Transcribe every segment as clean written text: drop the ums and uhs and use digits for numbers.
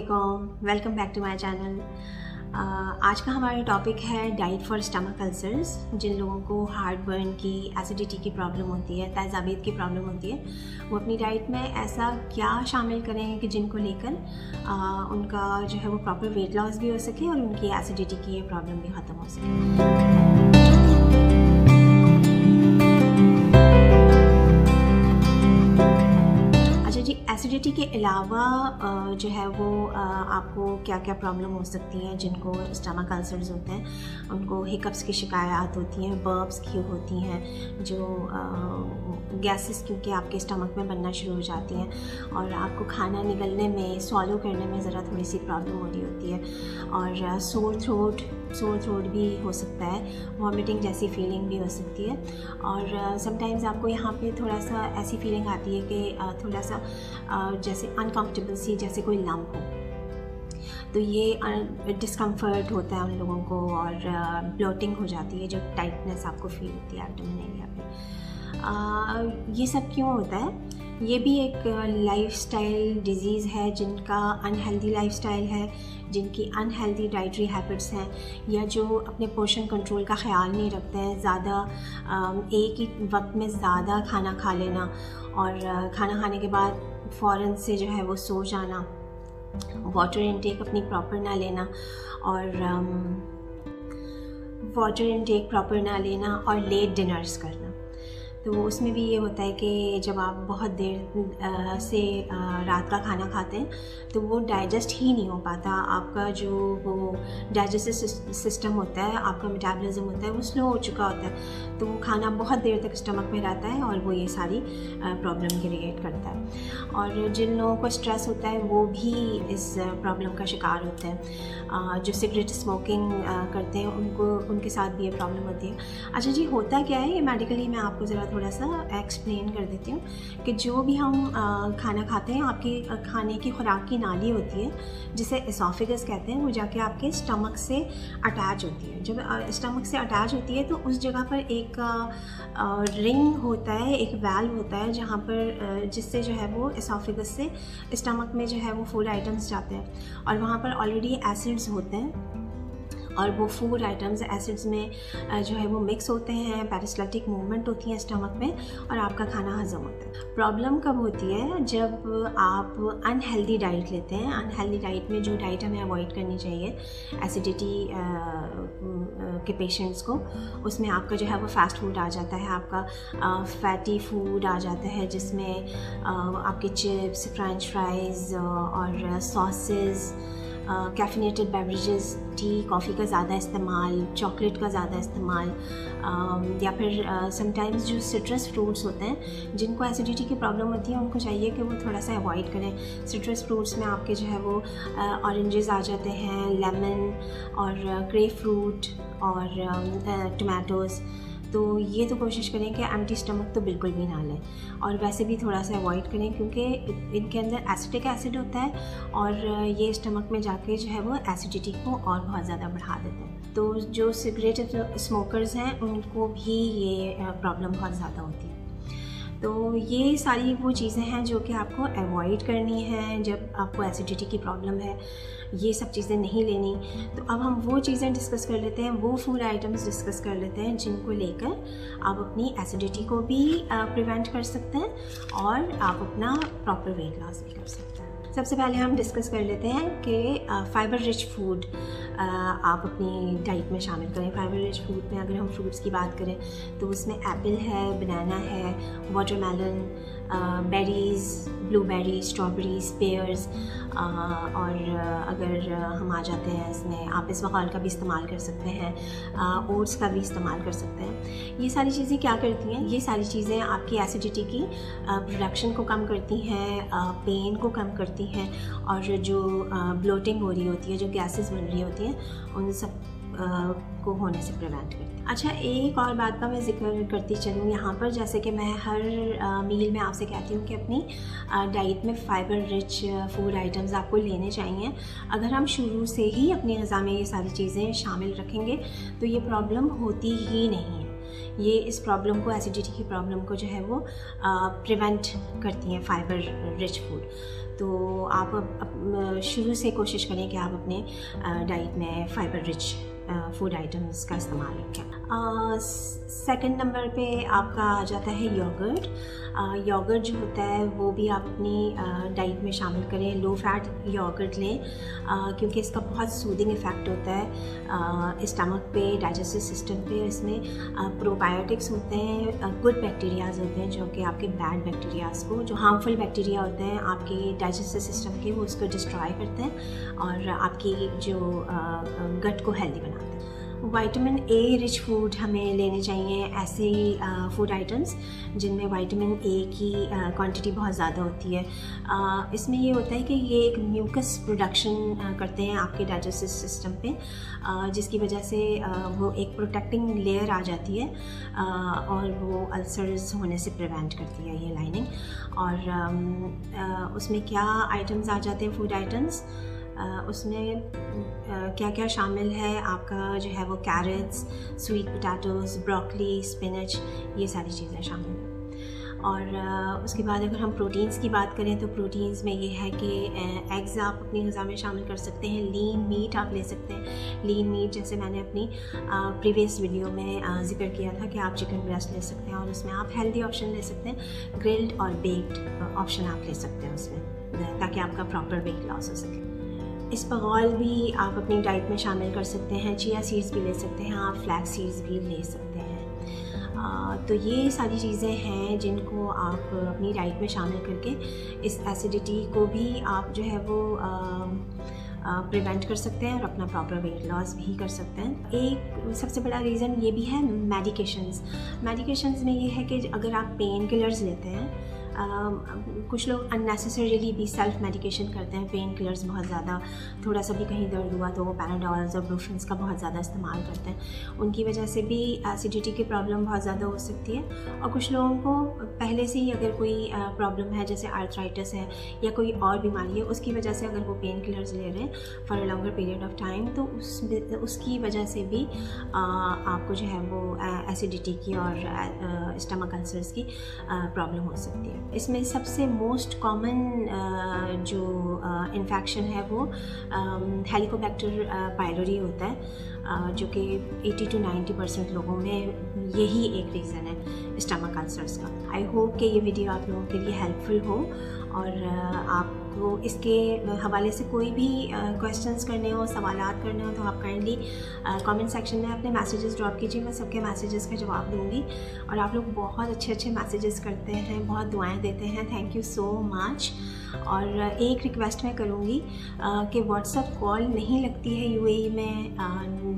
अस्सलामुअलैकुम, welcome back to my channel. आज का हमारा टॉपिक है डाइट फॉर स्टमक अल्सर्स। जिन लोगों को हार्ट बर्न की, एसिडिटी की प्रॉब्लम होती है, तेज़ाबियत की प्रॉब्लम होती है, वो अपनी डाइट में ऐसा क्या शामिल करें कि जिनको लेकर उनका जो है वो प्रॉपर वेट लॉस भी हो सके और उनकी एसिडिटी की ये प्रॉब्लम भी ख़त्म हो सके। एसिडिटी के अलावा जो है वो आपको क्या क्या प्रॉब्लम हो सकती हैं। जिनको स्टमक अल्सर्स होते हैं उनको हिकअप्स की शिकायत होती हैं, बर्प्स की होती हैं, जो गैसेस क्योंकि आपके स्टमक में बनना शुरू हो जाती हैं और आपको खाना निगलने में, स्वॉलो करने में ज़रा थोड़ी सी प्रॉब्लम हो रही होती है। और सोर थ्रोट भी हो सकता है, वॉमिटिंग जैसी फीलिंग भी हो सकती है। और समटाइम्स आपको यहाँ पे थोड़ा सा ऐसी फीलिंग आती है कि थोड़ा सा जैसे अनकम्फर्टेबल सी, जैसे कोई लम्प हो, तो ये डिस्कम्फर्ट होता है उन लोगों को। और ब्लोटिंग हो जाती है, जो टाइटनेस आपको फील होती है एब्डोमेन एरिया पे। ये सब क्यों होता है? ये भी एक लाइफस्टाइल डिजीज़ है। जिनका अनहेल्दी लाइफस्टाइल है, जिनकी अनहेल्दी डाइटरी हैबिट्स हैं, या जो अपने पोर्शन कंट्रोल का ख्याल नहीं रखते हैं, ज़्यादा एक ही वक्त में ज़्यादा खाना खा लेना और खाना खाने के बाद फ़ौरन से जो है वो सो जाना, वाटर इनटेक अपनी प्रॉपर ना लेना और लेट डिनर्स करना। तो उसमें भी ये होता है कि जब आप बहुत देर से रात का खाना खाते हैं तो वो डाइजेस्ट ही नहीं हो पाता। आपका जो वो डाइजेस्टिव सिस्टम होता है, आपका मेटाबॉलिज्म होता है, वो स्लो हो चुका होता है, तो वो खाना बहुत देर तक स्टमक में रहता है और वो ये सारी प्रॉब्लम क्रिएट करता है। और जिन लोगों को स्ट्रेस होता है वो भी इस प्रॉब्लम का शिकार होते हैं। जो सिगरेट स्मोकिंग करते हैं उनके साथ भी ये प्रॉब्लम होती है। अच्छा जी, होता क्या है ये मेडिकली, मैं आपको ज़रा थोड़ा सा एक्सप्लेन कर देती हूँ कि जो भी हम खाना खाते हैं, आपकी खाने की खुराक की नाली होती है जिसे एसोफेगस कहते हैं, वो जाके आपके स्टमक से अटैच होती है। जब स्टमक से अटैच होती है तो उस जगह पर एक रिंग होता है, एक वाल्व होता है, जहाँ पर जिससे जो है वो एसोफेगस से स्टमक में जो है वो फूड आइटम्स जाते हैं और वहाँ पर ऑलरेडी एसिड्स होते हैं और वो फूड आइटम्स एसिड्स में जो है वो मिक्स होते हैं, पेरिस्टाल्टिक मूवमेंट होती है स्टमक में और आपका खाना हजम होता है। प्रॉब्लम कब होती है? जब आप अनहेल्दी डाइट लेते हैं। अनहेल्दी डाइट में जो डाइट हमें अवॉइड करनी चाहिए एसिडिटी के पेशेंट्स को, उसमें आपका जो है वो फास्ट फूड आ जाता है, आपका फैटी फूड आ जाता है, जिसमें आपके चिप्स, फ्रेंच फ्राइज़ और sauces, caffeinated beverages, T, coffee का ज़्यादा इस्तेमाल, चॉकलेट का ज़्यादा इस्तेमाल, या फिर समटाइम्स जो सिट्रस फ्रूट्स होते हैं, जिनको एसिडिटी की प्रॉब्लम होती है उनको चाहिए कि वो थोड़ा सा अवॉइड करें। सिट्रस फ्रूट्स में आपके जो है वो ऑरेंजेस आ जाते हैं, लेमन और ग्रेप फ्रूट और टमाटोज़। तो ये तो कोशिश करें कि एम्प्टी स्टमक तो बिल्कुल भी ना लें और वैसे भी थोड़ा सा अवॉइड करें, क्योंकि इनके अंदर एसिटिक एसिड होता है और ये स्टमक में जाके जो है वो एसिडिटी को और बहुत ज़्यादा बढ़ा देते हैं। तो जो सिगरेट स्मोकर्स हैं उनको भी ये प्रॉब्लम बहुत ज़्यादा होती है। तो ये सारी वो चीज़ें हैं जो कि आपको अवॉइड करनी है जब आपको एसिडिटी की प्रॉब्लम है। ये सब चीज़ें नहीं लेनी। तो अब हम वो चीज़ें डिस्कस कर लेते हैं, वो फूड आइटम्स डिस्कस कर लेते हैं जिनको लेकर आप अपनी एसिडिटी को भी प्रिवेंट कर सकते हैं और आप अपना प्रॉपर वेट लॉस भी कर सकते हैं। सबसे पहले हम डिस्कस कर लेते हैं कि फाइबर रिच फूड आप अपनी डाइट में शामिल करें। फाइबर रिच फूड में अगर हम फ्रूट्स की बात करें तो उसमें एप्पल है, बनाना है, watermelon, berries, blueberry, strawberries, pairs, और अगर हम आ जाते हैं इसमें, आप इस बकौल का भी इस्तेमाल कर सकते हैं, ओट्स का भी इस्तेमाल कर सकते हैं। ये सारी चीज़ें क्या करती हैं? ये सारी चीज़ें आपकी एसिडिटी की प्रोडक्शन को कम करती हैं, पेन को कम करती हैं और जो ब्लोटिंग हो रही होती है, जो गैसेस बन रही होती हैं, उन सब को होने से प्रिवेंट करते हैं। अच्छा, एक और बात का मैं जिक्र करती चलूँ यहाँ पर, जैसे कि मैं हर मील में आपसे कहती हूँ कि अपनी डाइट में फ़ाइबर रिच फूड आइटम्स आपको लेने चाहिए। अगर हम शुरू से ही अपनी ग़िज़ा में ये सारी चीज़ें शामिल रखेंगे तो ये प्रॉब्लम होती ही नहीं है। ये इस प्रॉब्लम को, एसिडिटी की प्रॉब्लम को जो है वो प्रिवेंट करती हैं फाइबर रिच फूड। तो आप शुरू से कोशिश करें कि आप अपने डाइट में फाइबर रिच फूड आइटम्स का इस्तेमाल रखें। सेकंड नंबर पे आपका आ जाता है योगर्ट। योगर्ट जो होता है वो भी आप अपनी डाइट में शामिल करें। लो फैट योगर्ट लें क्योंकि इसका बहुत सूदिंग इफ़ेक्ट होता है स्टमक पे, डाइजेस्टिव सिस्टम पे। इसमें प्रोबायोटिक्स होते हैं, गुड बैक्टीरियाज होते हैं जो कि आपके बैड बैक्टीरियाज को, जो हार्मफुल बैक्टीरिया होते हैं आपके डाइजेस्टिव सिस्टम के, वो उसको डिस्ट्रॉय करते हैं और आपकी जो गट को हेल्दी बनाते हैं। विटामिन ए रिच फूड हमें लेने चाहिए, ऐसे फूड आइटम्स जिनमें विटामिन ए की क्वांटिटी बहुत ज़्यादा होती है। इसमें ये होता है कि ये एक म्यूकस प्रोडक्शन करते हैं आपके डाइजेस्टिव सिस्टम पे, जिसकी वजह से वो एक प्रोटेक्टिंग लेयर आ जाती है और वो अल्सर्स होने से प्रिवेंट करती है ये लाइनिंग। और उसमें क्या आइटम्स आ जाते हैं, फूड आइटम्स, उसमें क्या क्या शामिल है आपका जो है वो carrots, sweet potatoes, broccoli, spinach, ये सारी चीज़ें शामिल हैं। और उसके बाद अगर हम प्रोटीन्स की बात करें तो प्रोटीन्स में ये है कि एग्ज़ आप अपनी ग़िज़ा में शामिल कर सकते हैं। लीन मीट आप ले सकते हैं। लीन मीट जैसे मैंने अपनी प्रीवियस वीडियो में ज़िक्र किया था कि आप चिकन ब्रेस्ट ले सकते हैं और उसमें आप हेल्दी ऑप्शन ले सकते हैं। ग्रिल्ड और बेक्ड ऑप्शन आप ले सकते हैं उसमें, ताकि आपका प्रॉपर वेट लॉस हो सके। इस्पगॉल भी आप अपनी डाइट में शामिल कर सकते हैं। चिया सीड्स भी ले सकते हैं आप, फ्लैक्स सीड्स भी ले सकते हैं। तो ये सारी चीज़ें हैं जिनको आप अपनी डाइट में शामिल करके इस एसिडिटी को भी आप जो है वो प्रिवेंट कर सकते हैं और अपना प्रॉपर वेट लॉस भी कर सकते हैं। एक सबसे बड़ा रीज़न ये भी है मेडिकेशंस में ये है कि अगर आप पेन किलर्स लेते हैं, कुछ लोग अननेसेसरीली भी सेल्फ मेडिकेशन करते हैं। पेन किलर्स बहुत ज़्यादा, थोड़ा सा भी कहीं दर्द हुआ तो वो पैराडॉल्स और ब्रूफेंस का बहुत ज़्यादा इस्तेमाल करते हैं। उनकी वजह से भी एसिडिटी की प्रॉब्लम बहुत ज़्यादा हो सकती है। और कुछ लोगों को पहले से ही अगर कोई प्रॉब्लम है, जैसे आर्थराइटिस है या कोई और बीमारी है, उसकी वजह से अगर वो पेन किलर्स ले रहे हैं for a longer period of time, तो उसकी वजह से भी आपको जो है वो एसिडिटी की और स्टमक अल्सर्स की प्रॉब्लम हो सकती है। इसमें सबसे मोस्ट कॉमन जो इन्फेक्शन है वो हेलिकोबैक्टर पायलोरी होता है, जो कि 80 to 90% लोगों में यही एक रीज़न है स्टमक अल्सर्स का। आई होप कि ये वीडियो आप लोगों के लिए हेल्पफुल हो और आपको इसके हवाले से कोई भी क्वेश्चंस करने हो, सवालात करने हो, तो आप काइंडली कमेंट सेक्शन में अपने मैसेजेस ड्रॉप कीजिए। मैं सबके मैसेजेस का जवाब दूंगी। और आप लोग बहुत अच्छे मैसेजेस करते हैं, बहुत दुआएं देते हैं, थैंक यू सो मच। और एक रिक्वेस्ट मैं करूँगी कि व्हाट्सएप कॉल नहीं लगती है यूएई में,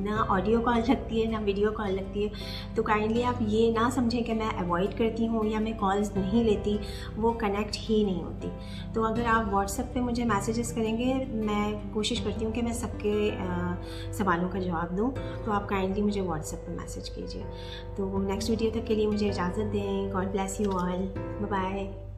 ना ऑडियो कॉल लगती है ना वीडियो कॉल लगती है, तो काइंडली आप ये ना समझें कि मैं अवॉइड करती हूँ या मैं कॉल्स नहीं लेती, वो कनेक्ट ही नहीं होती। तो अगर आप व्हाट्सएप पे मुझे मैसेजेस करेंगे, मैं कोशिश करती हूँ कि मैं सबके सवालों का जवाब दूँ, तो आप काइंडली मुझे व्हाट्सएप पे मैसेज कीजिए। तो नेक्स्ट वीडियो तक के लिए मुझे इजाज़त दें। God bless you all, bye bye.